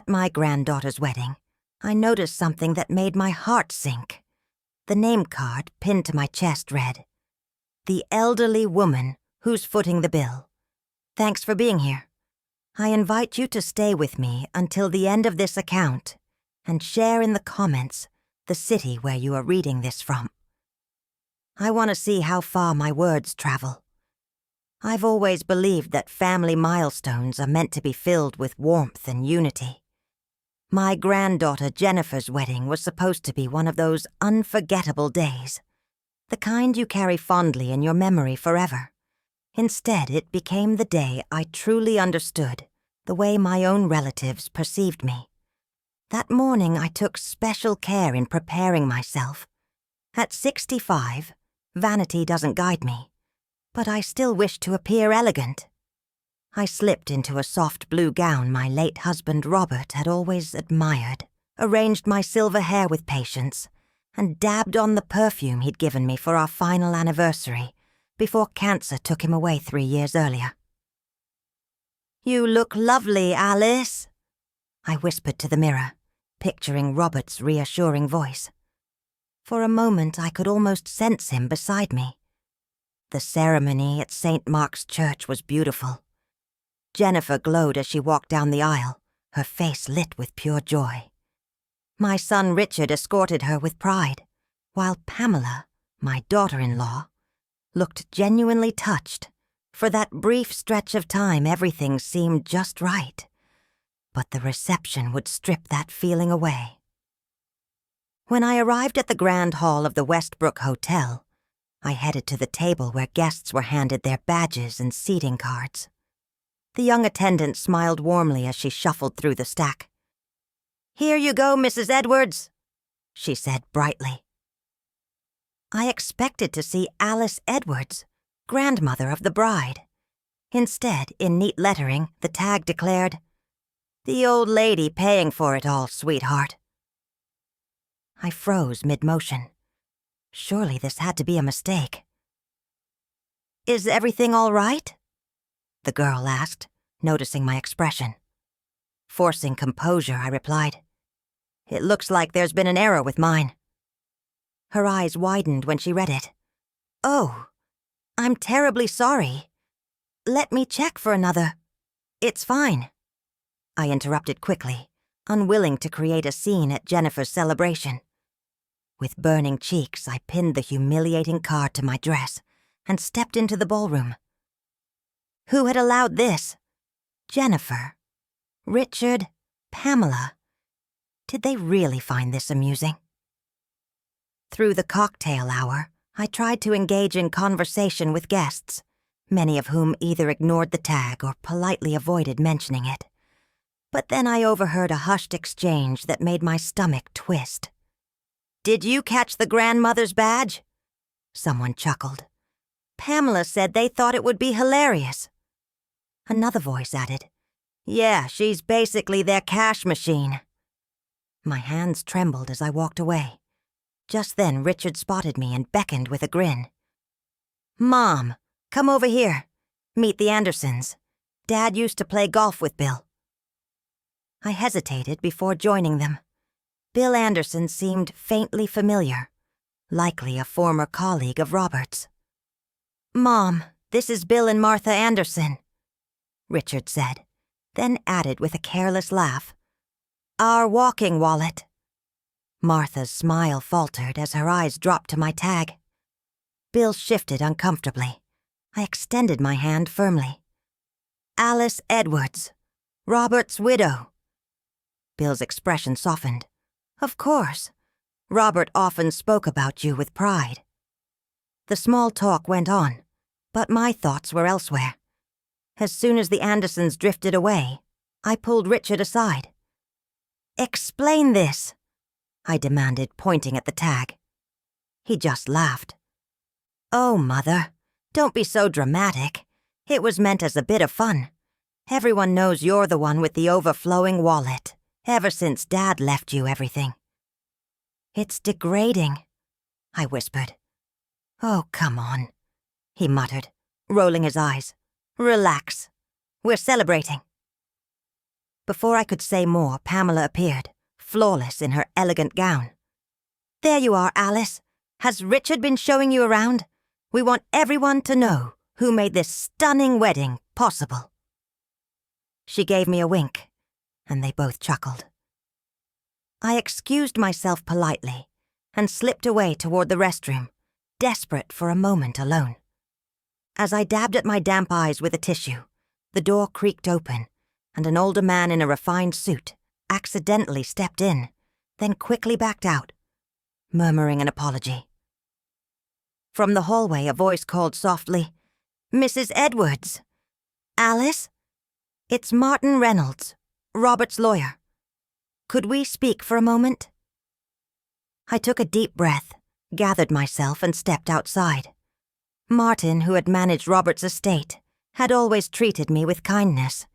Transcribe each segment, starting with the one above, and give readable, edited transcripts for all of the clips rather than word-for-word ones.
At my granddaughter's wedding, I noticed something that made my heart sink. The name card pinned to my chest read, "The elderly woman who's footing the bill. Thanks for being here. I invite you to stay with me until the end of this account and share in the comments the city where you are reading this from. I want to see how far my words travel. I've always believed that family milestones are meant to be filled with warmth and unity. My granddaughter Jennifer's wedding was supposed to be one of those unforgettable days, the kind you carry fondly in your memory forever. Instead, it became the day I truly understood the way my own relatives perceived me. That morning, I took special care in preparing myself. At 65, vanity doesn't guide me, but I still wish to appear elegant. I slipped into a soft blue gown my late husband Robert had always admired, arranged my silver hair with patience, and dabbed on the perfume he'd given me for our final anniversary before cancer took him away 3 years earlier. "You look lovely, Alice," I whispered to the mirror, picturing Robert's reassuring voice. For a moment, I could almost sense him beside me. The ceremony at St. Mark's Church was beautiful. Jennifer glowed as she walked down the aisle, her face lit with pure joy. My son Richard escorted her with pride, while Pamela, my daughter-in-law, looked genuinely touched. For that brief stretch of time, everything seemed just right. But the reception would strip that feeling away. When I arrived at the grand hall of the Westbrook Hotel, I headed to the table where guests were handed their badges and seating cards. The young attendant smiled warmly as she shuffled through the stack. "Here you go, Mrs. Edwards," she said brightly. I expected to see Alice Edwards, grandmother of the bride. Instead, in neat lettering, the tag declared, "The old lady paying for it all, sweetheart." I froze mid-motion. Surely this had to be a mistake. "Is everything all right?" the girl asked, noticing my expression. Forcing composure, I replied, "It looks like there's been an error with mine." Her eyes widened when she read it. "Oh, I'm terribly sorry. Let me check for another." "It's fine," I interrupted quickly, unwilling to create a scene at Jennifer's celebration. With burning cheeks, I pinned the humiliating card to my dress and stepped into the ballroom. Who had allowed this? Jennifer, Richard, Pamela. Did they really find this amusing? Through the cocktail hour, I tried to engage in conversation with guests, many of whom either ignored the tag or politely avoided mentioning it. But then I overheard a hushed exchange that made my stomach twist. "Did you catch the grandmother's badge?" Someone chuckled. "Pamela said they thought it would be hilarious." Another voice added, "Yeah, she's basically their cash machine." My hands trembled as I walked away. Just then, Richard spotted me and beckoned with a grin. "Mom, come over here. Meet the Andersons. Dad used to play golf with Bill." I hesitated before joining them. Bill Anderson seemed faintly familiar, likely a former colleague of Robert's. "Mom, this is Bill and Martha Anderson," Richard said, then added with a careless laugh, "Our walking wallet." Martha's smile faltered as her eyes dropped to my tag. Bill shifted uncomfortably. I extended my hand firmly. "Alice Edwards, Robert's widow." Bill's expression softened. "Of course. Robert often spoke about you with pride." The small talk went on, but my thoughts were elsewhere. As soon as the Andersons drifted away, I pulled Richard aside. "Explain this," I demanded, pointing at the tag. He just laughed. "Oh, Mother, don't be so dramatic. It was meant as a bit of fun. Everyone knows you're the one with the overflowing wallet, ever since Dad left you everything." "It's degrading," I whispered. "Oh, come on," he muttered, rolling his eyes. "Relax. We're celebrating." Before I could say more, Pamela appeared, flawless in her elegant gown. "There you are, Alice. Has Richard been showing you around? We want everyone to know who made this stunning wedding possible." She gave me a wink, and they both chuckled. I excused myself politely and slipped away toward the restroom, desperate for a moment alone. As I dabbed at my damp eyes with a tissue, the door creaked open, and an older man in a refined suit accidentally stepped in, then quickly backed out, murmuring an apology. From the hallway, a voice called softly, "Mrs. Edwards." "Alice? It's Martin Reynolds, Robert's lawyer. Could we speak for a moment?" I took a deep breath, gathered myself, and stepped outside. Martin, who had managed Robert's estate, had always treated me with kindness.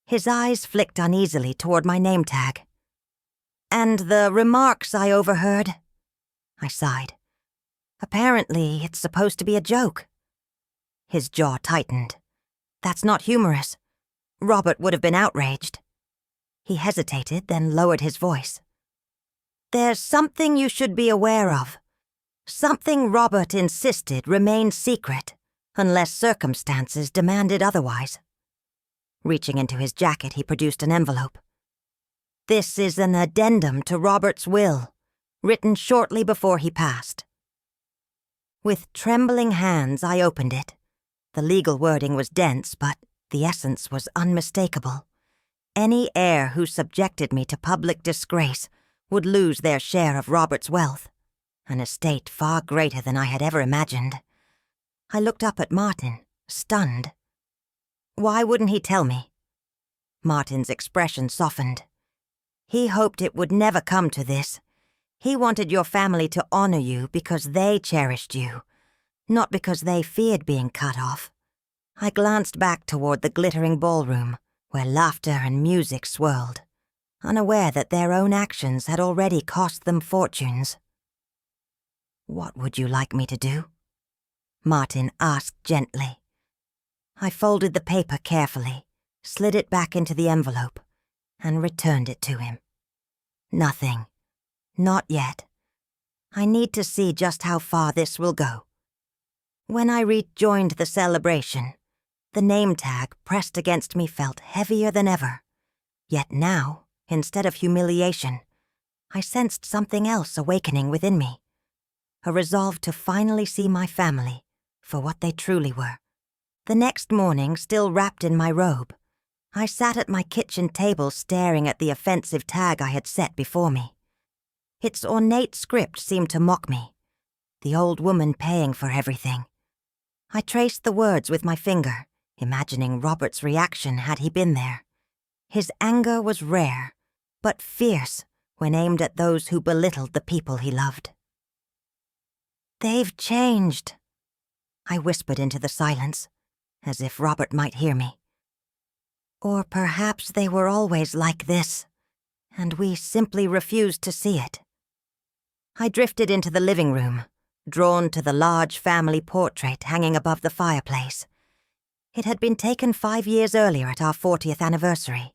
His eyes flicked uneasily toward my name tag. "And the remarks I overheard?" I sighed. "Apparently, it's supposed to be a joke." His jaw tightened. "That's not humorous. Robert would have been outraged." He hesitated, then lowered his voice. "There's something you should be aware of. Something Robert insisted remained secret, unless circumstances demanded otherwise." Reaching into his jacket, he produced an envelope. "This is an addendum to Robert's will, written shortly before he passed." With trembling hands, I opened it. The legal wording was dense, but the essence was unmistakable. Any heir who subjected me to public disgrace would lose their share of Robert's wealth, an estate far greater than I had ever imagined. I looked up at Martin, stunned. "Why wouldn't he tell me?" Martin's expression softened. "He hoped it would never come to this. He wanted your family to honor you because they cherished you, not because they feared being cut off." I glanced back toward the glittering ballroom, where laughter and music swirled, unaware that their own actions had already cost them fortunes. "What would you like me to do?" Martin asked gently. I folded the paper carefully, slid it back into the envelope, and returned it to him. "Nothing. Not yet. I need to see just how far this will go." When I rejoined the celebration, the name tag pressed against me felt heavier than ever. Yet now, instead of humiliation, I sensed something else awakening within me. A resolve to finally see my family for what they truly were. The next morning, still wrapped in my robe, I sat at my kitchen table staring at the offensive tag I had set before me. Its ornate script seemed to mock me, the old woman paying for everything. I traced the words with my finger, imagining Robert's reaction had he been there. His anger was rare, but fierce when aimed at those who belittled the people he loved. "They've changed," I whispered into the silence, as if Robert might hear me. "Or perhaps they were always like this, and we simply refused to see it." I drifted into the living room, drawn to the large family portrait hanging above the fireplace. It had been taken 5 years earlier at our 40th anniversary.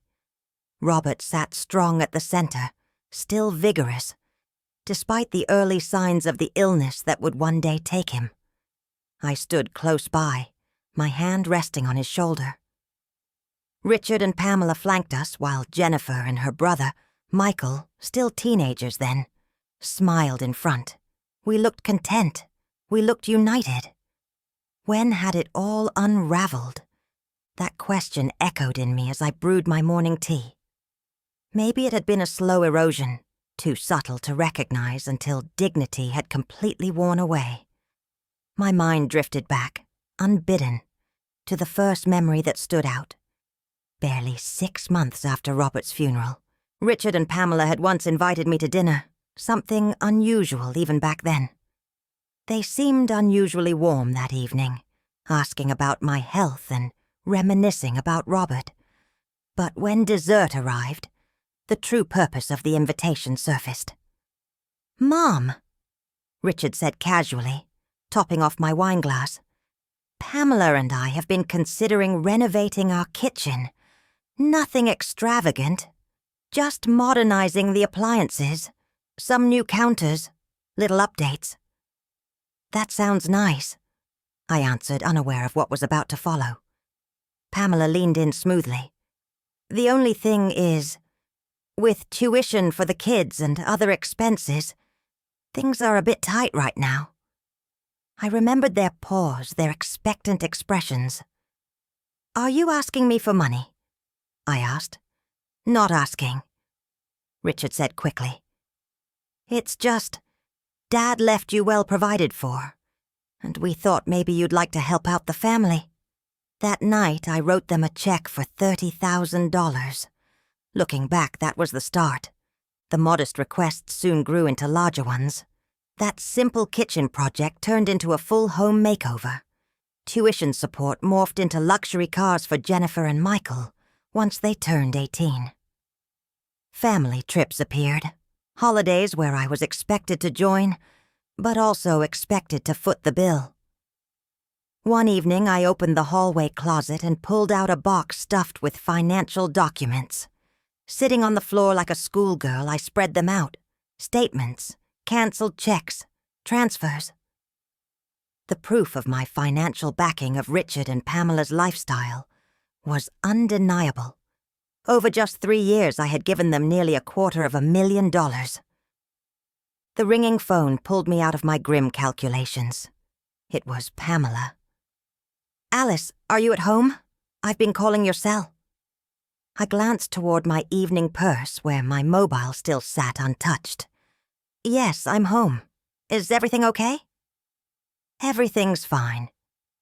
Robert sat strong at the center, still vigorous, despite the early signs of the illness that would one day take him. I stood close by, my hand resting on his shoulder. Richard and Pamela flanked us while Jennifer and her brother, Michael, still teenagers then, smiled in front. We looked content. We looked united. When had it all unraveled? That question echoed in me as I brewed my morning tea. Maybe it had been a slow erosion, too subtle to recognize until dignity had completely worn away. My mind drifted back, unbidden, to the first memory that stood out. Barely 6 months after Robert's funeral, Richard and Pamela had once invited me to dinner, something unusual even back then. They seemed unusually warm that evening, asking about my health and reminiscing about Robert. But when dessert arrived, the true purpose of the invitation surfaced. "Mom," Richard said casually, topping off my wineglass, "Pamela and I have been considering renovating our kitchen. Nothing extravagant. Just modernizing the appliances, some new counters, little updates. That sounds nice, I answered, unaware of what was about to follow. Pamela leaned in smoothly. The only thing is, with tuition for the kids and other expenses, things are a bit tight right now. I remembered their pause, their expectant expressions. Are you asking me for money? I asked. Not asking, Richard said quickly. It's just, Dad left you well provided for, and we thought maybe you'd like to help out the family. That night, I wrote them a check for $30,000. Looking back, that was the start. The modest requests soon grew into larger ones. That simple kitchen project turned into a full home makeover. Tuition support morphed into luxury cars for Jennifer and Michael once they turned 18. Family trips appeared. Holidays where I was expected to join, but also expected to foot the bill. One evening, I opened the hallway closet and pulled out a box stuffed with financial documents. Sitting on the floor like a schoolgirl, I spread them out. Statements, canceled checks, transfers. The proof of my financial backing of Richard and Pamela's lifestyle was undeniable. Over just 3 years, I had given them nearly $250,000. The ringing phone pulled me out of my grim calculations. It was Pamela. Alice, are you at home? I've been calling your cell. I glanced toward my evening purse where my mobile still sat untouched. Yes, I'm home. Is everything okay? Everything's fine,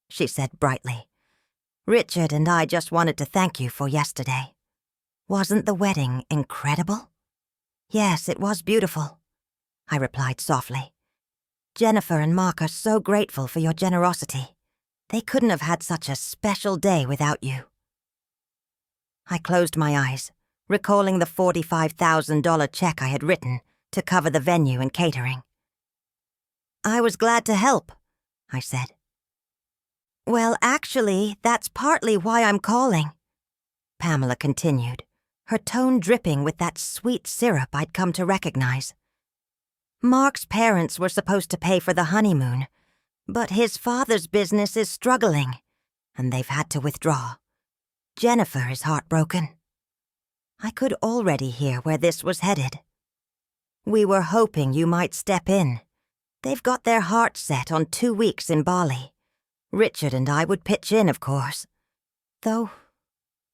she said brightly. Richard and I just wanted to thank you for yesterday. Wasn't the wedding incredible? Yes, it was beautiful, I replied softly. Jennifer and Mark are so grateful for your generosity. They couldn't have had such a special day without you. I closed my eyes, recalling the $45,000 check I had written to cover the venue and catering. I was glad to help, I said. Well, actually, that's partly why I'm calling, Pamela continued, her tone dripping with that sweet syrup I'd come to recognize. Mark's parents were supposed to pay for the honeymoon, but his father's business is struggling, and they've had to withdraw. Jennifer is heartbroken. I could already hear where this was headed. We were hoping you might step in. They've got their hearts set on 2 weeks in Bali. Richard and I would pitch in, of course. Though,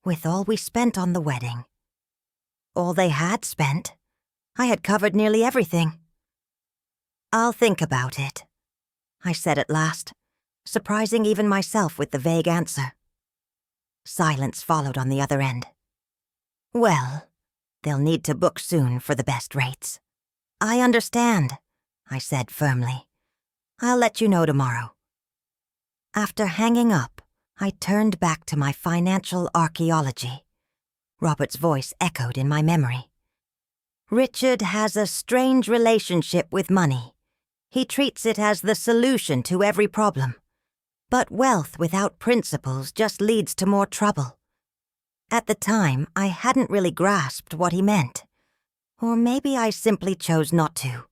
with all we spent on the wedding, all they had spent, I had covered nearly everything. I'll think about it, I said at last, surprising even myself with the vague answer. Silence followed on the other end. Well, they'll need to book soon for the best rates. I understand, I said firmly. I'll let you know tomorrow. After hanging up, I turned back to my financial archaeology. Robert's voice echoed in my memory. Richard has a strange relationship with money. He treats it as the solution to every problem. But wealth without principles just leads to more trouble. At the time, I hadn't really grasped what he meant. Or maybe I simply chose not to.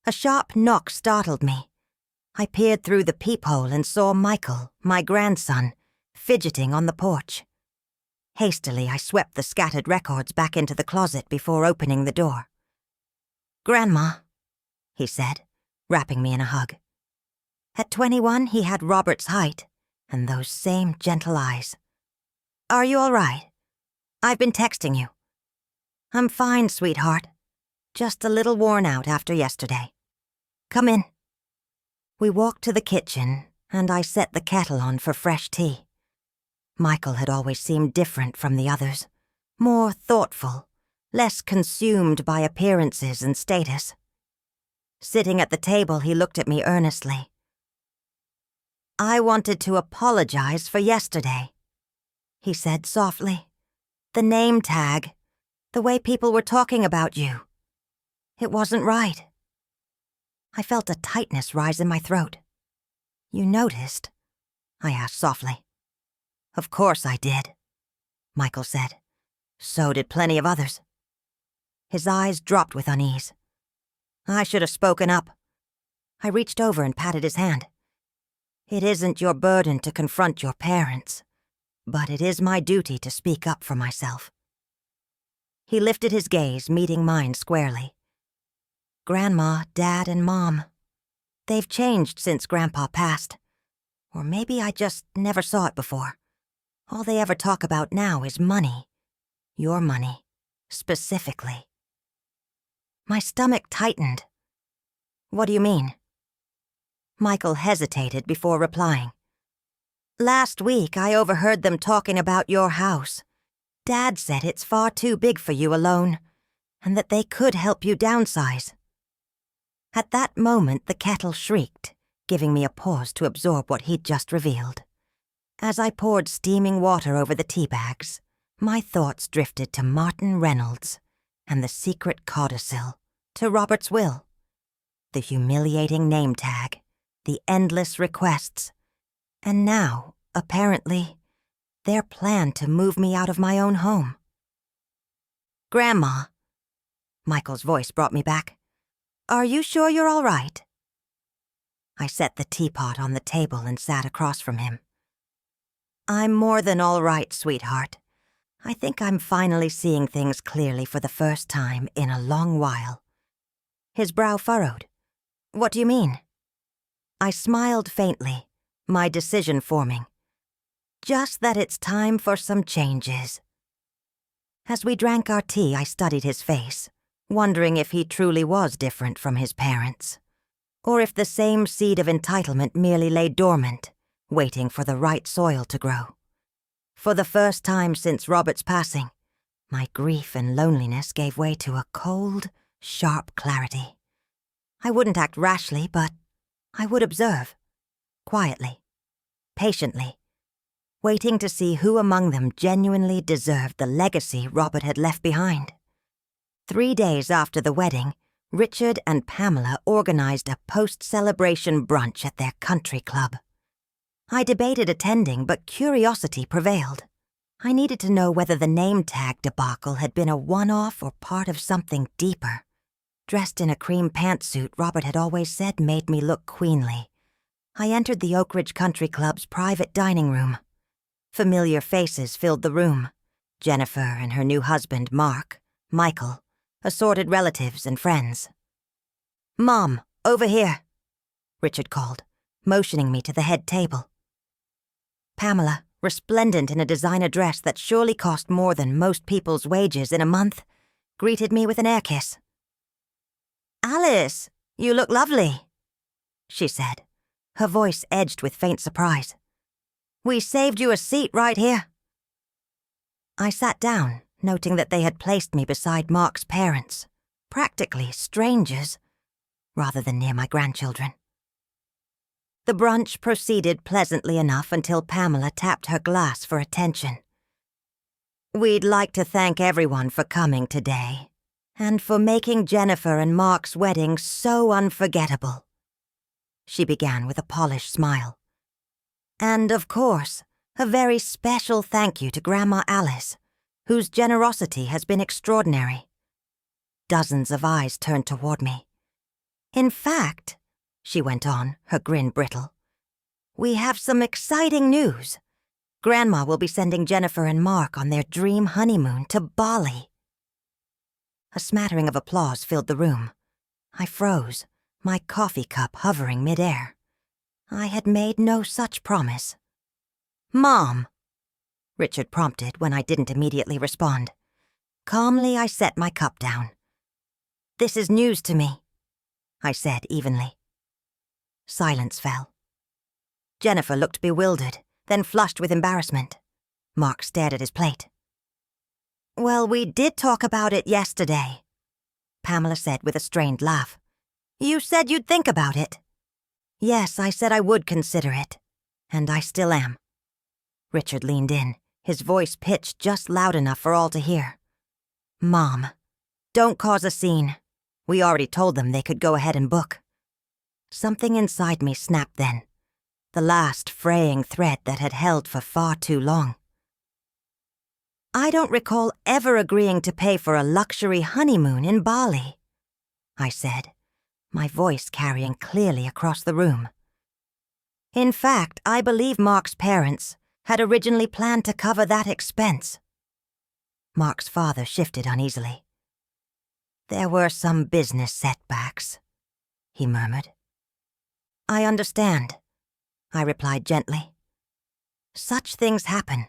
A sharp knock startled me. I peered through the peephole and saw Michael, my grandson, fidgeting on the porch. Hastily, I swept the scattered records back into the closet before opening the door. "Grandma," he said, wrapping me in a hug. At 21, he had Robert's height and those same gentle eyes. "Are you all right? I've been texting you." "I'm fine, sweetheart. Just a little worn out after yesterday. Come in." We walked to the kitchen, and I set the kettle on for fresh tea. Michael had always seemed different from the others, more thoughtful, less consumed by appearances and status. Sitting at the table, he looked at me earnestly. "I wanted to apologize for yesterday," he said softly. "The name tag, the way people were talking about you. It wasn't right." I felt a tightness rise in my throat. "You noticed?" I asked softly. "Of course I did." Michael said. So did plenty of others. His eyes dropped with unease. I should have spoken up. I reached over and patted his hand. It isn't your burden to confront your parents, but it is my duty to speak up for myself. He lifted his gaze, meeting mine squarely. Grandma, Dad, and Mom. They've changed since Grandpa passed. Or maybe I just never saw it before. All they ever talk about now is money. Your money, specifically. My stomach tightened. What do you mean? Michael hesitated before replying. Last week, I overheard them talking about your house. Dad said it's far too big for you alone, and that they could help you downsize. At that moment, the kettle shrieked, giving me a pause to absorb what he'd just revealed. As I poured steaming water over the tea bags, my thoughts drifted to Martin Reynolds and the secret codicil, to Robert's will, the humiliating name tag, the endless requests, and now, apparently, their plan to move me out of my own home. Grandma, Michael's voice brought me back. Are you sure you're all right? I set the teapot on the table and sat across from him. I'm more than all right, sweetheart. I think I'm finally seeing things clearly for the first time in a long while. His brow furrowed. What do you mean? I smiled faintly, my decision forming. Just that it's time for some changes. As we drank our tea, I studied his face, wondering if he truly was different from his parents, or if the same seed of entitlement merely lay dormant, waiting for the right soil to grow. For the first time since Robert's passing, my grief and loneliness gave way to a cold, sharp clarity. I wouldn't act rashly, but I would observe, quietly, patiently, waiting to see who among them genuinely deserved the legacy Robert had left behind. 3 days after the wedding, Richard and Pamela organized a post-celebration brunch at their country club. I debated attending, but curiosity prevailed. I needed to know whether the name tag debacle had been a one-off or part of something deeper. Dressed in a cream pantsuit Robert had always said made me look queenly, I entered the Oak Ridge Country Club's private dining room. Familiar faces filled the room. Jennifer and her new husband, Mark, Michael, assorted relatives and friends. Mom, over here, Richard called, motioning me to the head table. Pamela, resplendent in a designer dress that surely cost more than most people's wages in a month, greeted me with an air kiss. Alice, you look lovely, she said, her voice edged with faint surprise. We saved you a seat right here. I sat down, noting that they had placed me beside Mark's parents, practically strangers, rather than near my grandchildren. The brunch proceeded pleasantly enough until Pamela tapped her glass for attention. We'd like to thank everyone for coming today, and for making Jennifer and Mark's wedding so unforgettable. She began with a polished smile. And, of course, a very special thank you to Grandma Alice, whose generosity has been extraordinary. Dozens of eyes turned toward me. In fact, she went on, her grin brittle, we have some exciting news. Grandma will be sending Jennifer and Mark on their dream honeymoon to Bali. A smattering of applause filled the room. I froze, my coffee cup hovering midair. I had made no such promise. Mom, Richard prompted when I didn't immediately respond. Calmly, I set my cup down. This is news to me, I said evenly. Silence fell. Jennifer looked bewildered, then flushed with embarrassment. Mark stared at his plate. Well, we did talk about it yesterday, Pamela said with a strained laugh. You said you'd think about it. Yes, I said I would consider it. And I still am. Richard leaned in, his voice pitched just loud enough for all to hear. Mom, don't cause a scene. We already told them they could go ahead and book. Something inside me snapped then. The last fraying thread that had held for far too long. I don't recall ever agreeing to pay for a luxury honeymoon in Bali, I said, my voice carrying clearly across the room. In fact, I believe Mark's parents had originally planned to cover that expense. Mark's father shifted uneasily. There were some business setbacks, he murmured. I understand, I replied gently. Such things happen.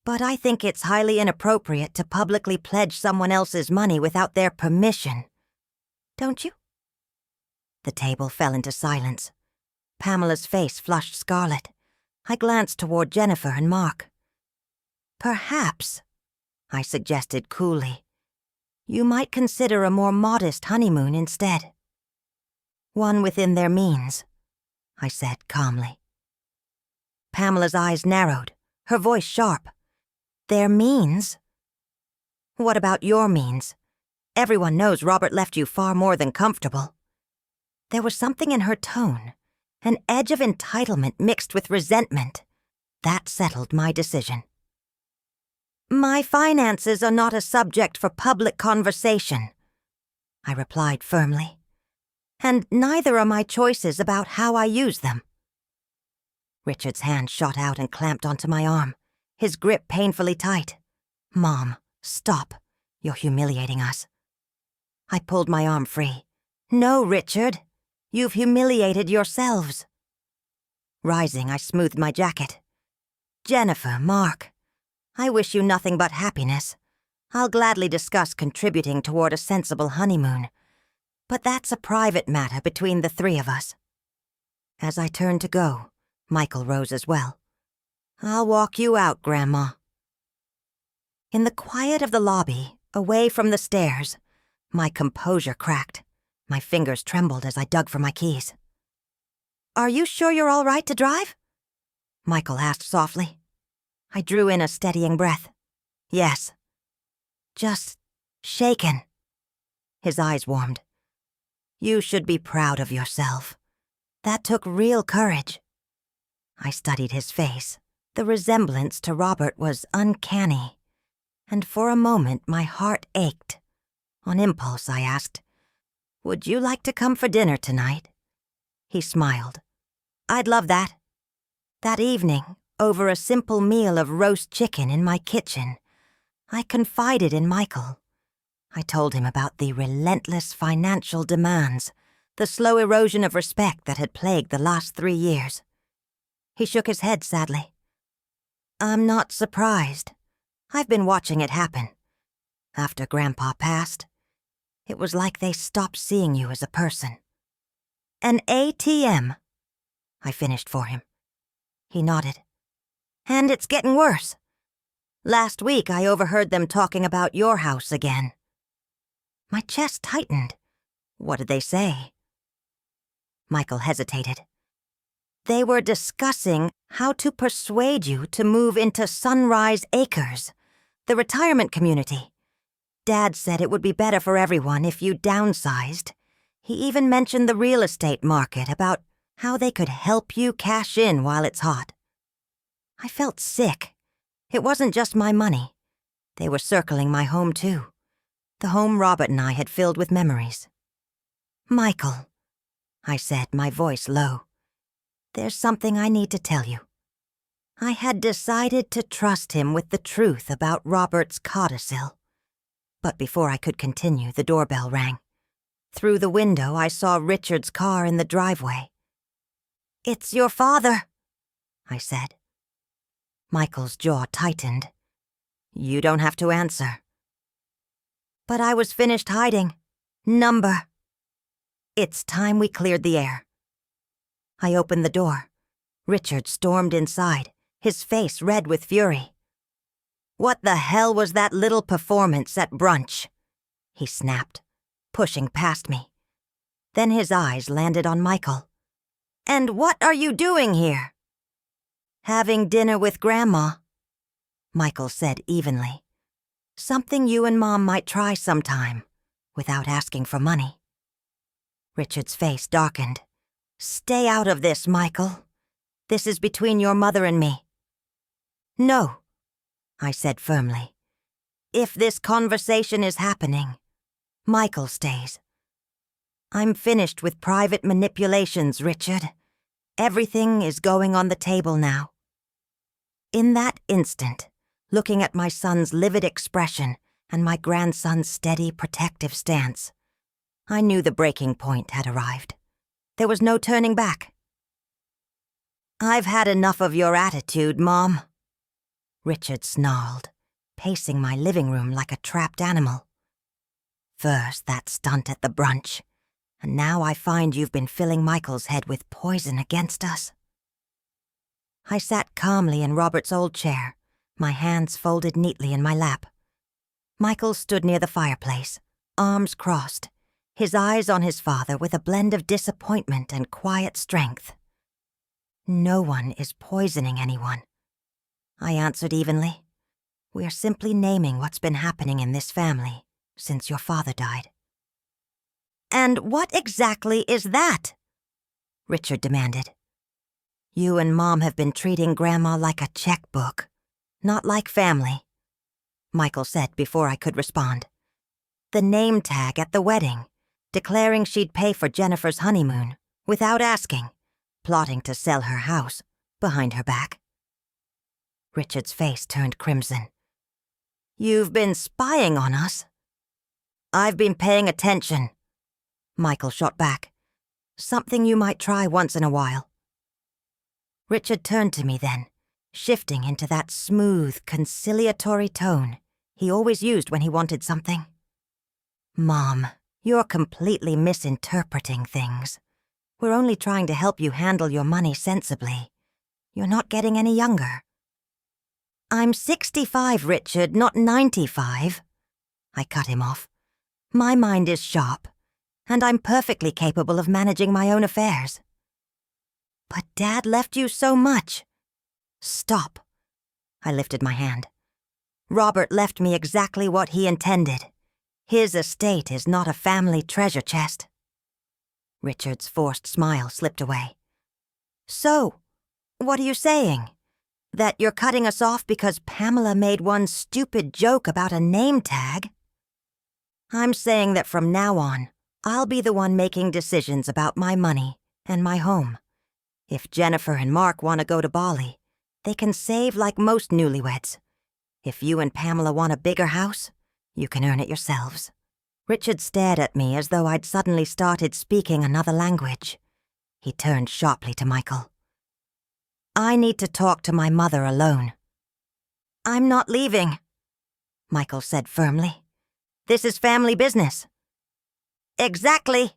But I think it's highly inappropriate to publicly pledge someone else's money without their permission. Don't you? The table fell into silence. Pamela's face flushed scarlet. I glanced toward Jennifer and Mark. Perhaps, I suggested coolly, you might consider a more modest honeymoon instead. One within their means, I said calmly. Pamela's eyes narrowed, her voice sharp. Their means? What about your means? Everyone knows Robert left you far more than comfortable. There was something in her tone, an edge of entitlement mixed with resentment. That settled my decision. My finances are not a subject for public conversation, I replied firmly. And neither are my choices about how I use them. Richard's hand shot out and clamped onto my arm, his grip painfully tight. Mom, stop. You're humiliating us. I pulled my arm free. No, Richard. You've humiliated yourselves. Rising, I smoothed my jacket. Jennifer, Mark, I wish you nothing but happiness. I'll gladly discuss contributing toward a sensible honeymoon. But that's a private matter between the three of us. As I turned to go, Michael rose as well. I'll walk you out, Grandma. In the quiet of the lobby, away from the stairs, my composure cracked. My fingers trembled as I dug for my keys. Are you sure you're all right to drive? Michael asked softly. I drew in a steadying breath. Yes. Just shaken. His eyes warmed. You should be proud of yourself. That took real courage. I studied his face. The resemblance to Robert was uncanny, and for a moment my heart ached. On impulse, I asked, Would you like to come for dinner tonight? He smiled. I'd love that. That evening, over a simple meal of roast chicken in my kitchen, I confided in Michael. I told him about the relentless financial demands, the slow erosion of respect that had plagued the last 3 years. He shook his head sadly. I'm not surprised. I've been watching it happen. After Grandpa passed, it was like they stopped seeing you as a person. An ATM, I finished for him. He nodded. And it's getting worse. Last week I overheard them talking about your house again. My chest tightened. What did they say? Michael hesitated. They were discussing how to persuade you to move into Sunrise Acres, the retirement community. Dad said it would be better for everyone if you downsized. He even mentioned the real estate market, about how they could help you cash in while it's hot. I felt sick. It wasn't just my money. They were circling my home too. The home Robert and I had filled with memories. Michael, I said, my voice low. There's something I need to tell you. I had decided to trust him with the truth about Robert's codicil. But before I could continue, the doorbell rang. Through the window, I saw Richard's car in the driveway. It's your father, I said. Michael's jaw tightened. You don't have to answer. But I was finished hiding. Number. It's time we cleared the air. I opened the door. Richard stormed inside, his face red with fury. What the hell was that little performance at brunch? He snapped, pushing past me. Then his eyes landed on Michael. And what are you doing here? Having dinner with Grandma, Michael said evenly. Something you and Mom might try sometime, without asking for money. Richard's face darkened. Stay out of this, Michael. This is between your mother and me. No, I said firmly. If this conversation is happening, Michael stays. I'm finished with private manipulations, Richard. Everything is going on the table now. In that instant, looking at my son's livid expression and my grandson's steady, protective stance, I knew the breaking point had arrived. There was no turning back. I've had enough of your attitude, Mom. Richard snarled, pacing my living room like a trapped animal. First that stunt at the brunch, and now I find you've been filling Michael's head with poison against us. I sat calmly in Robert's old chair, my hands folded neatly in my lap. Michael stood near the fireplace, arms crossed, his eyes on his father with a blend of disappointment and quiet strength. No one is poisoning anyone, I answered evenly. We are simply naming what's been happening in this family since your father died. And what exactly is that? Richard demanded. You and Mom have been treating Grandma like a checkbook, not like family, Michael said before I could respond. The name tag at the wedding, declaring she'd pay for Jennifer's honeymoon, without asking, plotting to sell her house, behind her back. Richard's face turned crimson. You've been spying on us? I've been paying attention, Michael shot back. Something you might try once in a while. Richard turned to me then, shifting into that smooth, conciliatory tone he always used when he wanted something. Mom, you're completely misinterpreting things. We're only trying to help you handle your money sensibly. You're not getting any younger. I'm 65, Richard, not 95. I cut him off. My mind is sharp, and I'm perfectly capable of managing my own affairs. But Dad left you so much. Stop. I lifted my hand. Robert left me exactly what he intended. His estate is not a family treasure chest. Richard's forced smile slipped away. So, what are you saying? That you're cutting us off because Pamela made one stupid joke about a name tag? I'm saying that from now on, I'll be the one making decisions about my money and my home. If Jennifer and Mark want to go to Bali, they can save like most newlyweds. If you and Pamela want a bigger house, you can earn it yourselves. Richard stared at me as though I'd suddenly started speaking another language. He turned sharply to Michael. I need to talk to my mother alone. I'm not leaving, Michael said firmly. This is family business. Exactly,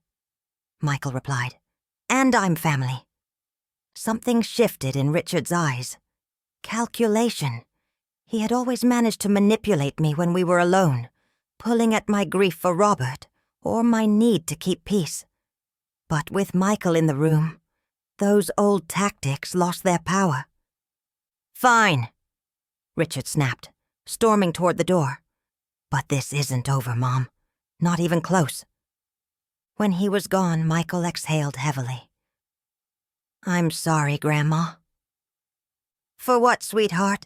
Michael replied. And I'm family. Something shifted in Richard's eyes. Calculation. He had always managed to manipulate me when we were alone, pulling at my grief for Robert or my need to keep peace. But with Michael in the room, those old tactics lost their power. Fine, Richard snapped, storming toward the door. But this isn't over, Mom. Not even close. When he was gone, Michael exhaled heavily. I'm sorry, Grandma. For what, sweetheart?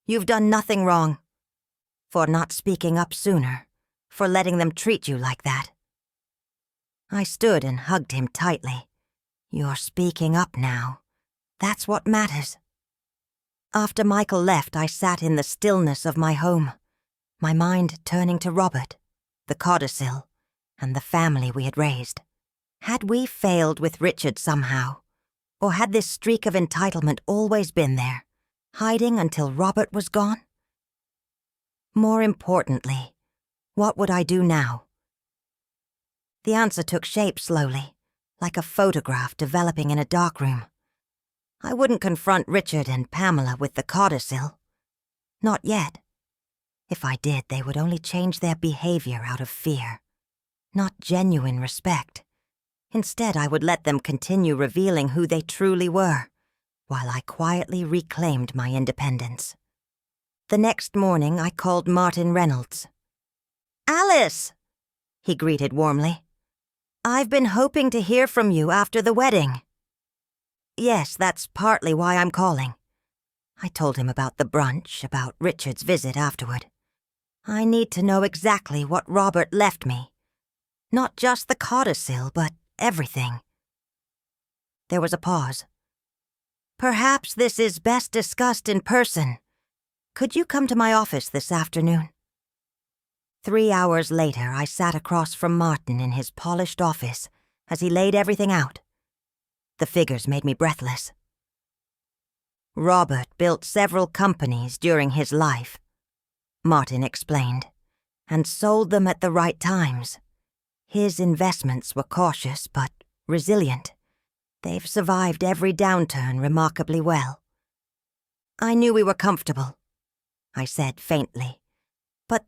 You've done nothing wrong. For not speaking up sooner. For letting them treat you like that. I stood and hugged him tightly. You're speaking up now. That's what matters. After Michael left, I sat in the stillness of my home, my mind turning to Robert, the codicil, and the family we had raised. Had we failed with Richard somehow? Or had this streak of entitlement always been there, hiding until Robert was gone? More importantly, what would I do now? The answer took shape slowly, like a photograph developing in a darkroom. I wouldn't confront Richard and Pamela with the codicil. Not yet. If I did, they would only change their behavior out of fear, not genuine respect. Instead, I would let them continue revealing who they truly were, while I quietly reclaimed my independence. The next morning, I called Martin Reynolds. Alice, he greeted warmly. I've been hoping to hear from you after the wedding. Yes, that's partly why I'm calling. I told him about the brunch, about Richard's visit afterward. I need to know exactly what Robert left me. Not just the codicil, but everything. There was a pause. Perhaps this is best discussed in person. Could you come to my office this afternoon? 3 hours later, I sat across from Martin in his polished office as he laid everything out. The figures made me breathless. Robert built several companies during his life, Martin explained, and sold them at the right times. His investments were cautious but resilient. They've survived every downturn remarkably well. I knew we were comfortable, I said faintly. But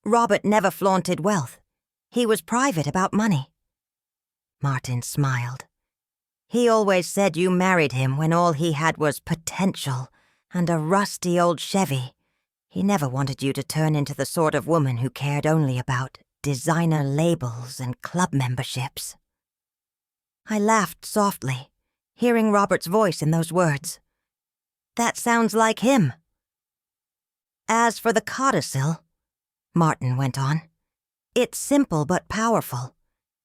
Robert never flaunted wealth. He was private about money. Martin smiled. He always said you married him when all he had was potential and a rusty old Chevy. He never wanted you to turn into the sort of woman who cared only about designer labels and club memberships. I laughed softly, hearing Robert's voice in those words. That sounds like him. As for the codicil, Martin went on, it's simple but powerful.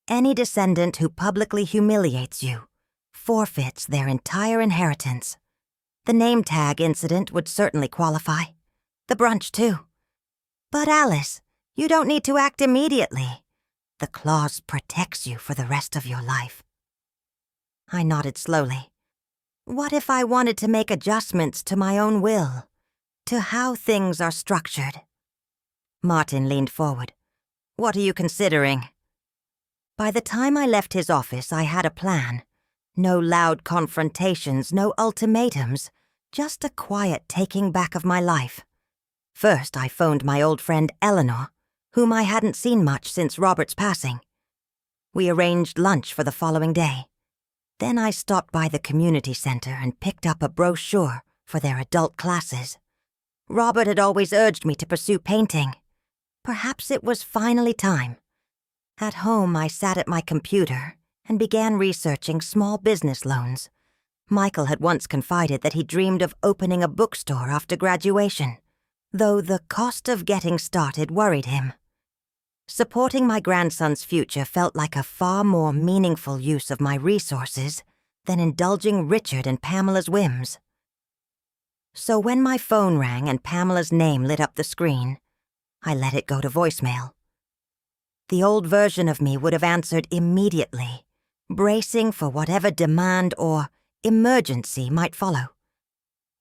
Any descendant who publicly humiliates you forfeits their entire inheritance. The name tag incident would certainly qualify. The brunch, too. But Alice, you don't need to act immediately. The clause protects you for the rest of your life. I nodded slowly. What if I wanted to make adjustments to my own will, to how things are structured? Martin leaned forward. What are you considering? By the time I left his office, I had a plan. No loud confrontations, no ultimatums, just a quiet taking back of my life. First, I phoned my old friend Eleanor, whom I hadn't seen much since Robert's passing. We arranged lunch for the following day. Then I stopped by the community center and picked up a brochure for their adult classes. Robert had always urged me to pursue painting. Perhaps it was finally time. At home, I sat at my computer and began researching small business loans. Michael had once confided that he dreamed of opening a bookstore after graduation, though the cost of getting started worried him. Supporting my grandson's future felt like a far more meaningful use of my resources than indulging Richard and Pamela's whims. So when my phone rang and Pamela's name lit up the screen, I let it go to voicemail. The old version of me would have answered immediately, bracing for whatever demand or emergency might follow.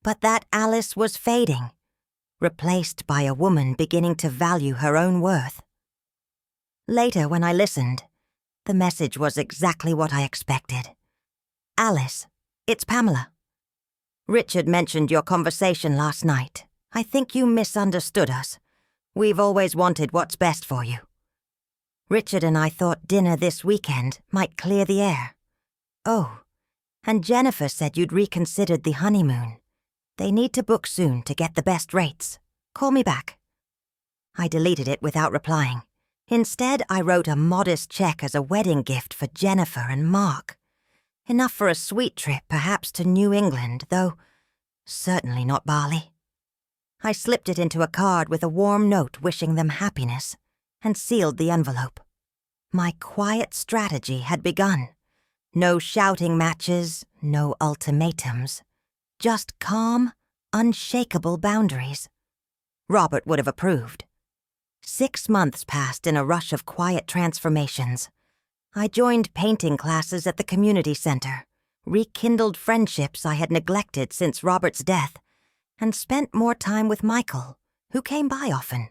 But that Alice was fading, replaced by a woman beginning to value her own worth. Later, when I listened, the message was exactly what I expected. Alice, it's Pamela. Richard mentioned your conversation last night. I think you misunderstood us. We've always wanted what's best for you. Richard and I thought dinner this weekend might clear the air. Oh, and Jennifer said you'd reconsidered the honeymoon. They need to book soon to get the best rates. Call me back. I deleted it without replying. Instead, I wrote a modest check as a wedding gift for Jennifer and Mark. Enough for a sweet trip, perhaps to New England, though certainly not Bali. I slipped it into a card with a warm note wishing them happiness, and sealed the envelope. My quiet strategy had begun. No shouting matches, no ultimatums. Just calm, unshakable boundaries. Robert would have approved. 6 months passed in a rush of quiet transformations. I joined painting classes at the community center, rekindled friendships I had neglected since Robert's death, and spent more time with Michael, who came by often.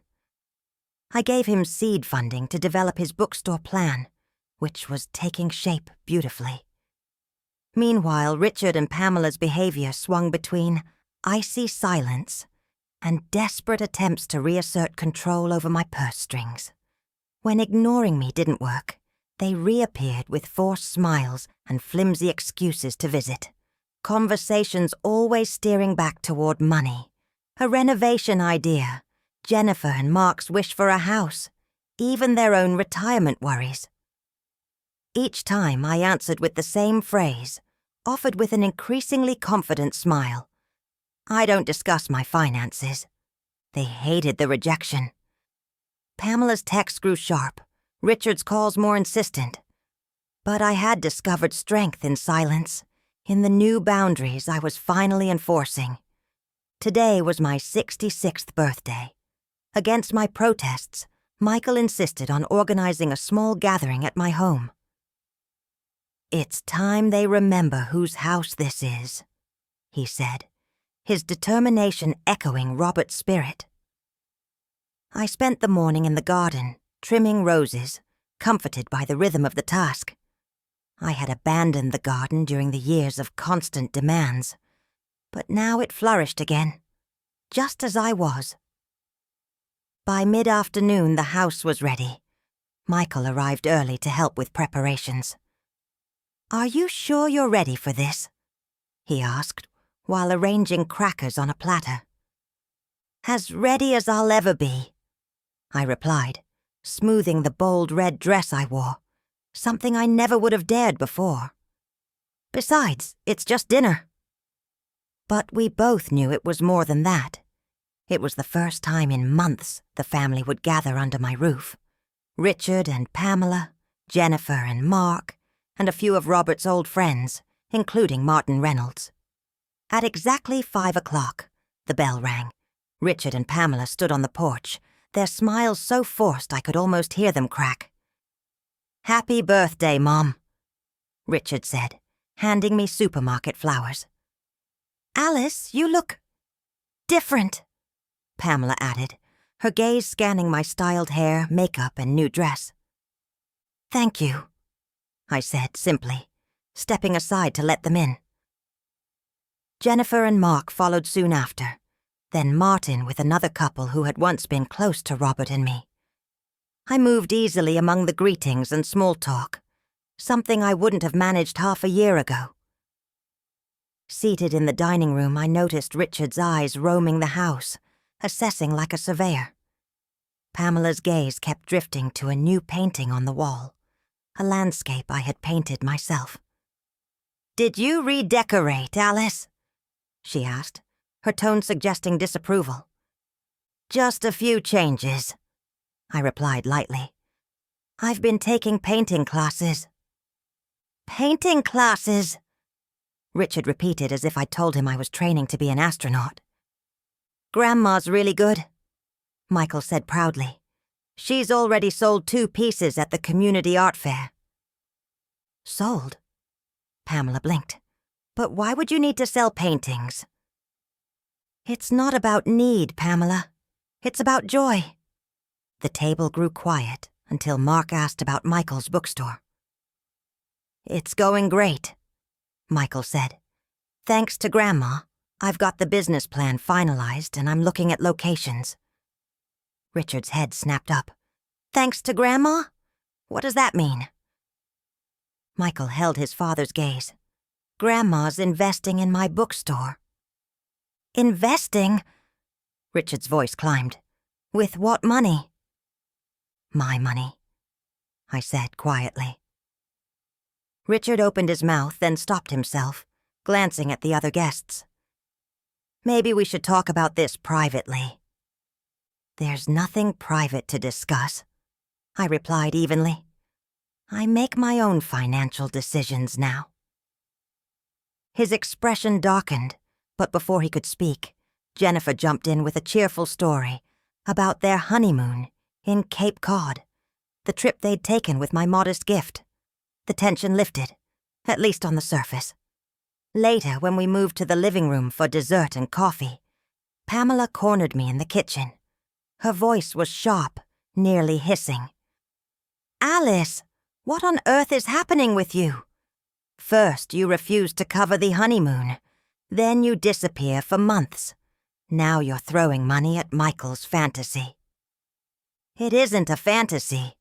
I gave him seed funding to develop his bookstore plan, which was taking shape beautifully. Meanwhile, Richard and Pamela's behavior swung between icy silence and desperate attempts to reassert control over my purse strings. When ignoring me didn't work, they reappeared with forced smiles and flimsy excuses to visit. Conversations always steering back toward money. A renovation idea, Jennifer and Mark's wish for a house, even their own retirement worries. Each time I answered with the same phrase, offered with an increasingly confident smile. I don't discuss my finances. They hated the rejection. Pamela's texts grew sharp, Richard's calls more insistent. But I had discovered strength in silence, in the new boundaries I was finally enforcing. Today was my 66th birthday. Against my protests, Michael insisted on organizing a small gathering at my home. "It's time they remember whose house this is," he said, his determination echoing Robert's spirit. I spent the morning in the garden, trimming roses, comforted by the rhythm of the task. I had abandoned the garden during the years of constant demands, but now it flourished again, just as I was. By mid-afternoon, the house was ready. Michael arrived early to help with preparations. "Are you sure you're ready for this?" he asked, while arranging crackers on a platter. "As ready as I'll ever be," I replied, smoothing the bold red dress I wore, something I never would have dared before. "Besides, it's just dinner." But we both knew it was more than that. It was the first time in months the family would gather under my roof. Richard and Pamela, Jennifer and Mark, and a few of Robert's old friends, including Martin Reynolds. At exactly 5 o'clock, the bell rang. Richard and Pamela stood on the porch, their smiles so forced I could almost hear them crack. "Happy birthday, Mom," Richard said, handing me supermarket flowers. "Alice, you look different," Pamela added, her gaze scanning my styled hair, makeup, and new dress. "Thank you," I said simply, stepping aside to let them in. Jennifer and Mark followed soon after, then Martin with another couple who had once been close to Robert and me. I moved easily among the greetings and small talk, something I wouldn't have managed half a year ago. Seated in the dining room, I noticed Richard's eyes roaming the house, assessing like a surveyor. Pamela's gaze kept drifting to a new painting on the wall, a landscape I had painted myself. "Did you redecorate, Alice?" she asked, her tone suggesting disapproval. "Just a few changes," I replied lightly. "I've been taking painting classes." "Painting classes?" Richard repeated as if I told him I was training to be an astronaut. "Grandma's really good," Michael said proudly. "She's already sold 2 pieces at the community art fair." "Sold?" Pamela blinked. "But why would you need to sell paintings?" "It's not about need, Pamela. It's about joy." The table grew quiet until Mark asked about Michael's bookstore. "It's going great," Michael said. "Thanks to Grandma, I've got the business plan finalized and I'm looking at locations." Richard's head snapped up. "Thanks to Grandma? What does that mean?" Michael held his father's gaze. "Grandma's investing in my bookstore." "Investing?" Richard's voice climbed. "With what money?" "My money," I said quietly. Richard opened his mouth, then stopped himself, glancing at the other guests. "Maybe we should talk about this privately." "There's nothing private to discuss," I replied evenly. "I make my own financial decisions now." His expression darkened, but before he could speak, Jennifer jumped in with a cheerful story about their honeymoon in Cape Cod, the trip they'd taken with my modest gift. The tension lifted, at least on the surface. Later, when we moved to the living room for dessert and coffee, Pamela cornered me in the kitchen. Her voice was sharp, nearly hissing. "Alice, what on earth is happening with you? First, you refuse to cover the honeymoon. Then you disappear for months. Now you're throwing money at Michael's fantasy." "It isn't a fantasy,"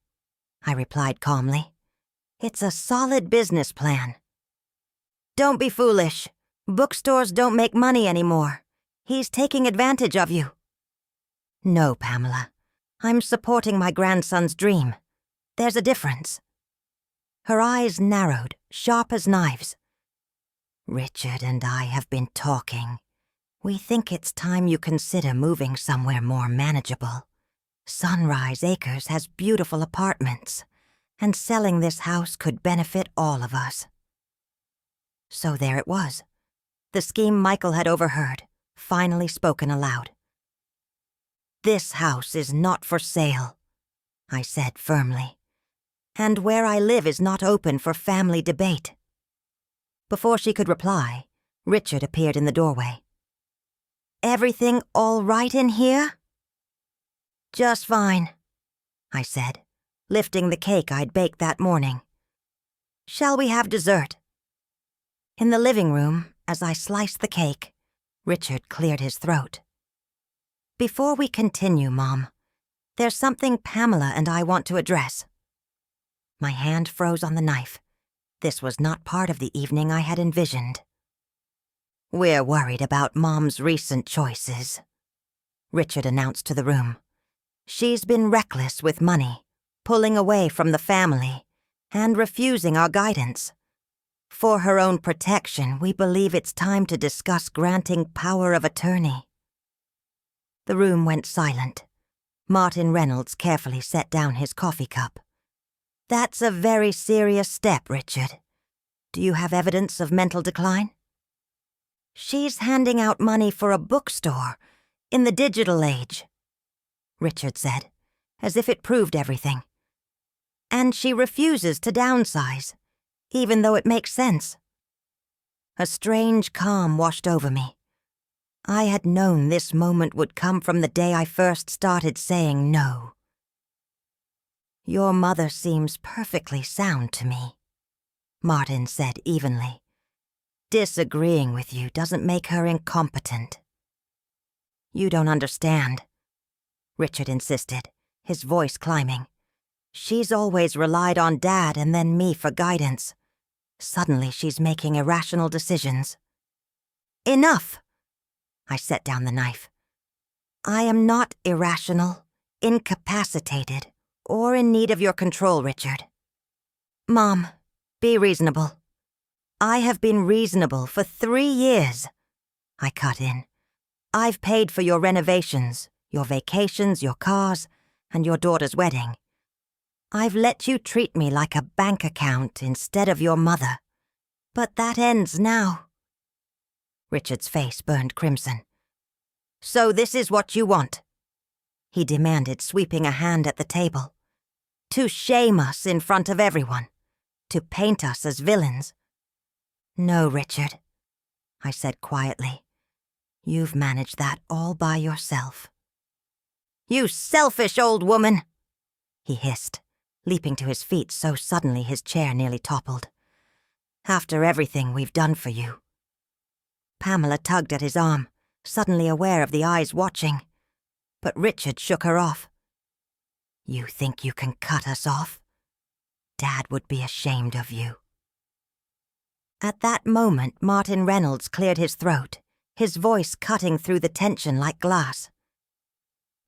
I replied calmly. "It's a solid business plan." "Don't be foolish. Bookstores don't make money anymore. He's taking advantage of you." "No, Pamela. I'm supporting my grandson's dream. There's a difference." Her eyes narrowed, sharp as knives. "Richard and I have been talking. We think it's time you consider moving somewhere more manageable. Sunrise Acres has beautiful apartments, and selling this house could benefit all of us." So there it was. The scheme Michael had overheard, finally spoken aloud. "This house is not for sale," I said firmly. "And where I live is not open for family debate." Before she could reply, Richard appeared in the doorway. "Everything all right in here?" "Just fine," I said, lifting the cake I'd baked that morning. "Shall we have dessert?" In the living room, as I sliced the cake, Richard cleared his throat. "Before we continue, Mom, there's something Pamela and I want to address." My hand froze on the knife. This was not part of the evening I had envisioned. "We're worried about Mom's recent choices," Richard announced to the room. "She's been reckless with money, pulling away from the family, and refusing our guidance. For her own protection, we believe it's time to discuss granting power of attorney." The room went silent. Martin Reynolds carefully set down his coffee cup. "That's a very serious step, Richard. Do you have evidence of mental decline?" "She's handing out money for a bookstore in the digital age," Richard said, as if it proved everything. "And she refuses to downsize, even though it makes sense." A strange calm washed over me. I had known this moment would come from the day I first started saying no. "Your mother seems perfectly sound to me," Martin said evenly. "Disagreeing with you doesn't make her incompetent." "You don't understand," Richard insisted, his voice climbing. "She's always relied on Dad and then me for guidance. Suddenly she's making irrational decisions." "Enough!" I set down the knife. "I am not irrational, incapacitated, or in need of your control, Richard." "Mom, be reasonable." "I have been reasonable for 3 years," I cut in. "I've paid for your renovations, your vacations, your cars, and your daughter's wedding. I've let you treat me like a bank account instead of your mother. But that ends now." Richard's face burned crimson. "So this is what you want?" he demanded, sweeping a hand at the table. "To shame us in front of everyone, to paint us as villains." "No, Richard," I said quietly. "You've managed that all by yourself." "You selfish old woman!" he hissed, leaping to his feet so suddenly his chair nearly toppled. "After everything we've done for you." Pamela tugged at his arm, suddenly aware of the eyes watching. But Richard shook her off. "You think you can cut us off? Dad would be ashamed of you." At that moment, Martin Reynolds cleared his throat, his voice cutting through the tension like glass.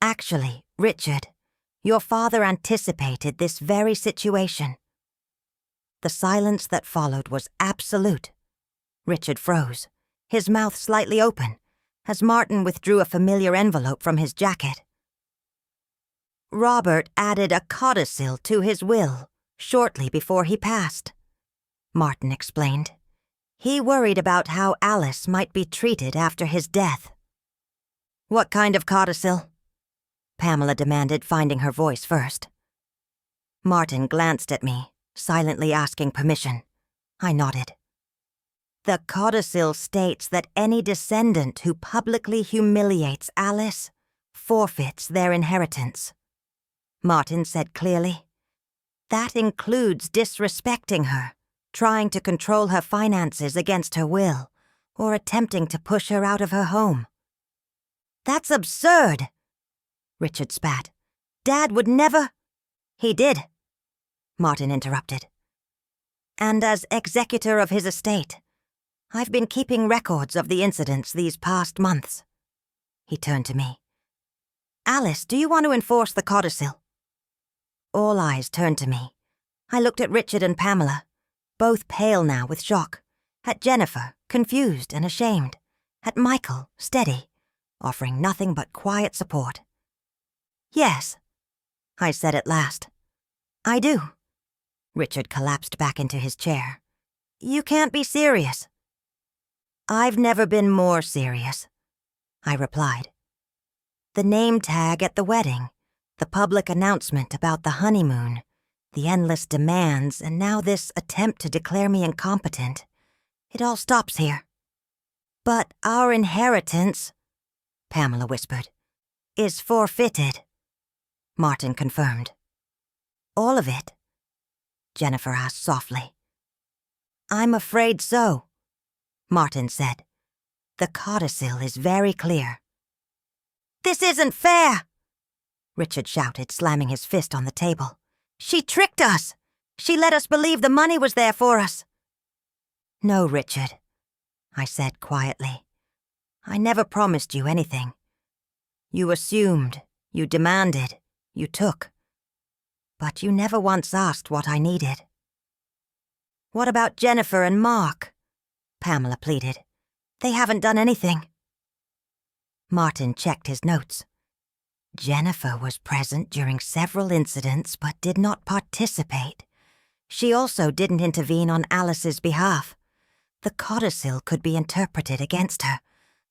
"Actually, Richard, your father anticipated this very situation." The silence that followed was absolute. Richard froze, his mouth slightly open, as Martin withdrew a familiar envelope from his jacket. "Robert added a codicil to his will shortly before he passed," Martin explained. "He worried about how Alice might be treated after his death." "What kind of codicil?" Pamela demanded, finding her voice first. Martin glanced at me, silently asking permission. I nodded. "The codicil states that any descendant who publicly humiliates Alice forfeits their inheritance," Martin said clearly. "That includes disrespecting her, trying to control her finances against her will, or attempting to push her out of her home." "That's absurd!" Richard spat. "Dad would never—" "He did," Martin interrupted. "And as executor of his estate, I've been keeping records of the incidents these past months." He turned to me. "Alice, do you want to enforce the codicil?" All eyes turned to me. I looked at Richard and Pamela, both pale now with shock, at Jennifer, confused and ashamed, at Michael, steady, offering nothing but quiet support. "Yes," I said at last. "I do." Richard collapsed back into his chair. "You can't be serious." "I've never been more serious," I replied. The name tag at the wedding, the public announcement about the honeymoon, the endless demands, and now this attempt to declare me incompetent. It all stops here. "But our inheritance," Pamela whispered, "is forfeited," Martin confirmed. "All of it?" Jennifer asked softly. "I'm afraid so," Martin said. "The codicil is very clear." "This isn't fair!" Richard shouted, slamming his fist on the table. "She tricked us! She let us believe the money was there for us!" "No, Richard," I said quietly. "I never promised you anything. You assumed, you demanded, you took. But you never once asked what I needed." "What about Jennifer and Mark?" Pamela pleaded. "They haven't done anything." Martin checked his notes. Jennifer was present during several incidents but did not participate. She also didn't intervene on Alice's behalf. The codicil could be interpreted against her,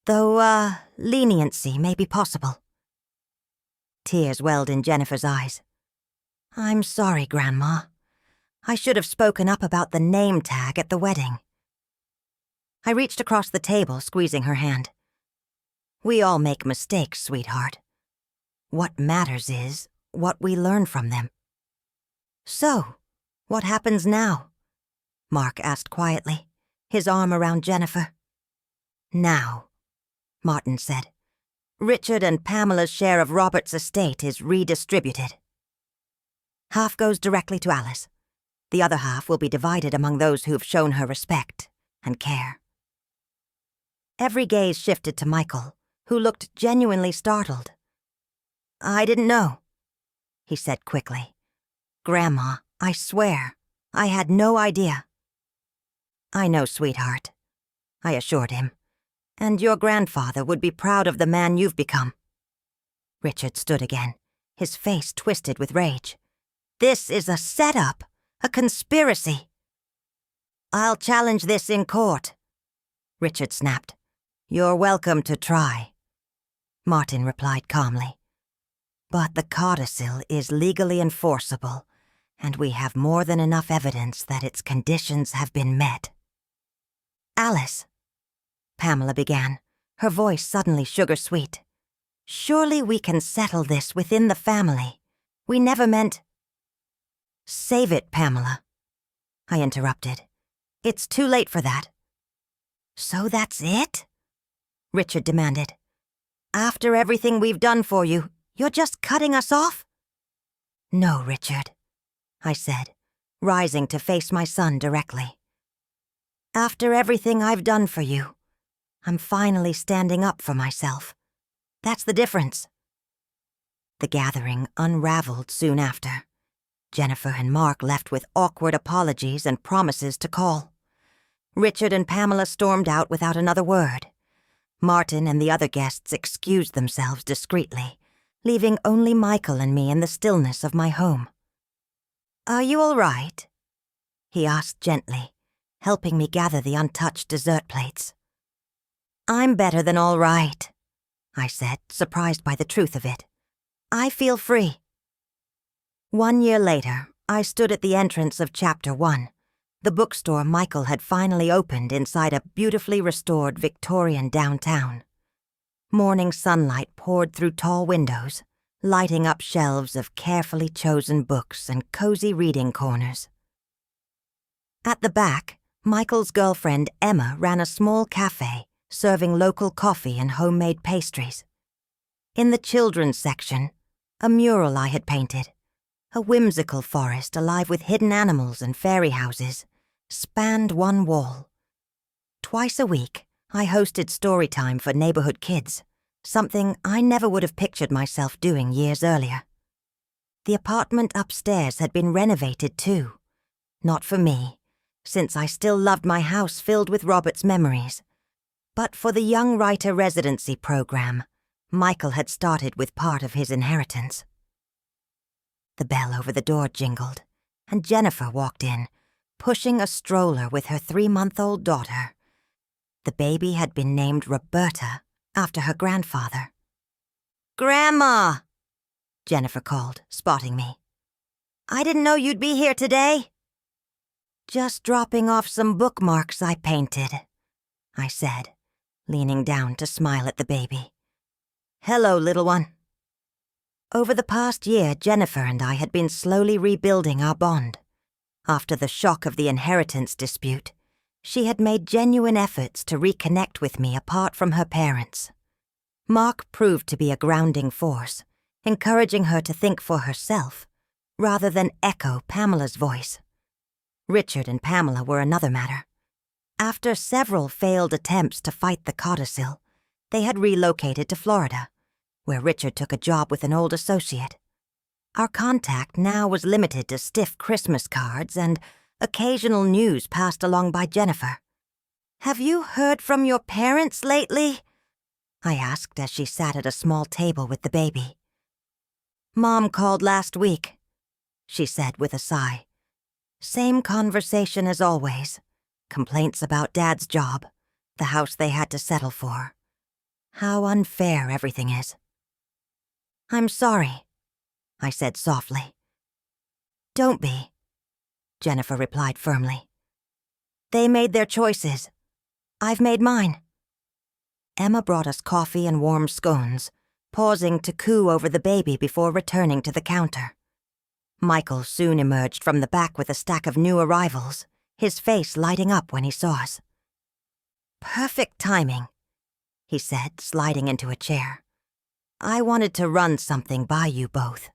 though, leniency may be possible. Tears welled in Jennifer's eyes. "I'm sorry, Grandma. I should have spoken up about the name tag at the wedding." I reached across the table, squeezing her hand. "We all make mistakes, sweetheart. What matters is what we learn from them." "So, what happens now?" Mark asked quietly, his arm around Jennifer. "Now," Martin said, "Richard and Pamela's share of Robert's estate is redistributed. Half goes directly to Alice. The other half will be divided among those who've shown her respect and care." Every gaze shifted to Michael, who looked genuinely startled. "I didn't know," he said quickly. "Grandma, I swear, I had no idea." "I know, sweetheart," I assured him, "and your grandfather would be proud of the man you've become." Richard stood again, his face twisted with rage. "This is a setup, a conspiracy." "I'll challenge this in court," Richard snapped. "You're welcome to try," Martin replied calmly. "But the codicil is legally enforceable, and we have more than enough evidence that its conditions have been met." "Alice," Pamela began, her voice suddenly sugar-sweet. "Surely we can settle this within the family. We never meant—" "Save it, Pamela," I interrupted. "It's too late for that." "So that's it?" Richard demanded. "After everything we've done for you, you're just cutting us off?" "No, Richard," I said, rising to face my son directly. "After everything I've done for you, I'm finally standing up for myself. That's the difference." The gathering unraveled soon after. Jennifer and Mark left with awkward apologies and promises to call. Richard and Pamela stormed out without another word. Martin and the other guests excused themselves discreetly, leaving only Michael and me in the stillness of my home. "Are you all right?" he asked gently, helping me gather the untouched dessert plates. "I'm better than all right," I said, surprised by the truth of it. "I feel free." 1 year later, I stood at the entrance of Chapter 1, the bookstore Michael had finally opened inside a beautifully restored Victorian downtown. Morning sunlight poured through tall windows, lighting up shelves of carefully chosen books and cozy reading corners. At the back, Michael's girlfriend Emma ran a small cafe, serving local coffee and homemade pastries. In the children's section, a mural I had painted, a whimsical forest alive with hidden animals and fairy houses, spanned one wall. Twice a week, I hosted story time for neighborhood kids, something I never would have pictured myself doing years earlier. The apartment upstairs had been renovated too. Not for me, since I still loved my house filled with Robert's memories, But for the Young Writer Residency program, Michael had started with part of his inheritance. The bell over the door jingled, and Jennifer walked in, pushing a stroller with her 3-month-old daughter. The baby had been named Roberta after her grandfather. "Grandma!" Jennifer called, spotting me. "I didn't know you'd be here today." "Just dropping off some bookmarks I painted," I said, leaning down to smile at the baby. "Hello, little one." Over the past year, Jennifer and I had been slowly rebuilding our bond. After the shock of the inheritance dispute, she had made genuine efforts to reconnect with me apart from her parents. Mark proved to be a grounding force, encouraging her to think for herself, rather than echo Pamela's voice. Richard and Pamela were another matter. After several failed attempts to fight the codicil, they had relocated to Florida, where Richard took a job with an old associate. Our contact now was limited to stiff Christmas cards and occasional news passed along by Jennifer. "Have you heard from your parents lately?" I asked as she sat at a small table with the baby. "Mom called last week," she said with a sigh. "Same conversation as always. Complaints about Dad's job, the house they had to settle for. How unfair everything is." "I'm sorry," I said softly. "Don't be," Jennifer replied firmly. "They made their choices. I've made mine." Emma brought us coffee and warm scones, pausing to coo over the baby before returning to the counter. Michael soon emerged from the back with a stack of new arrivals, his face lighting up when he saw us. "Perfect timing," he said, sliding into a chair. "I wanted to run something by you both."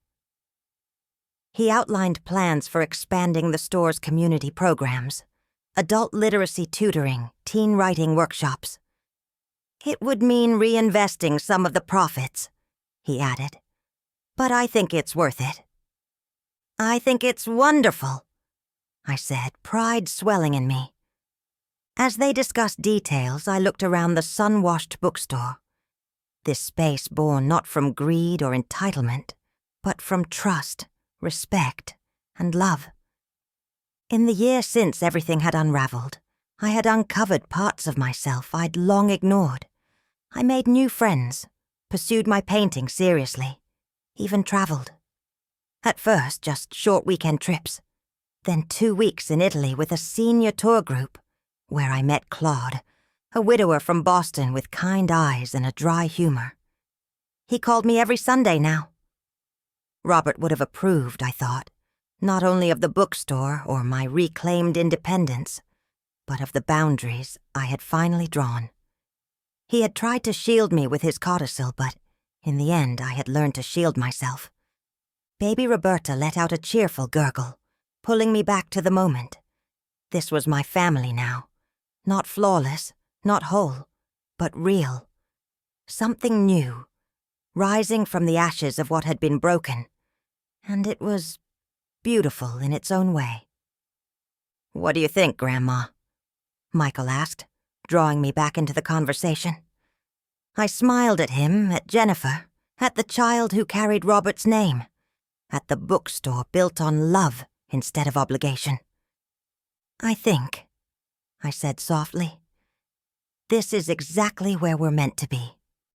He outlined plans for expanding the store's community programs, adult literacy tutoring, teen writing workshops. "It would mean reinvesting some of the profits," he added, "but I think it's worth it." "I think it's wonderful," I said, pride swelling in me. As they discussed details, I looked around the sun-washed bookstore. This space born not from greed or entitlement, but from trust, respect, and love. In the year since everything had unraveled, I had uncovered parts of myself I'd long ignored. I made new friends, pursued my painting seriously, even traveled. At first, just short weekend trips, then 2 weeks in Italy with a senior tour group, where I met Claude, a widower from Boston with kind eyes and a dry humor. He called me every Sunday now. Robert would have approved, I thought, not only of the bookstore or my reclaimed independence, but of the boundaries I had finally drawn. He had tried to shield me with his codicil, but in the end I had learned to shield myself. Baby Roberta let out a cheerful gurgle, pulling me back to the moment. This was my family now. Not flawless, not whole, but real. Something new, rising from the ashes of what had been broken. And it was beautiful in its own way. "What do you think, Grandma?" Michael asked, drawing me back into the conversation. I smiled at him, at Jennifer, at the child who carried Robert's name, at the bookstore built on love instead of obligation. "I think," I said softly, "this is exactly where we're meant to be."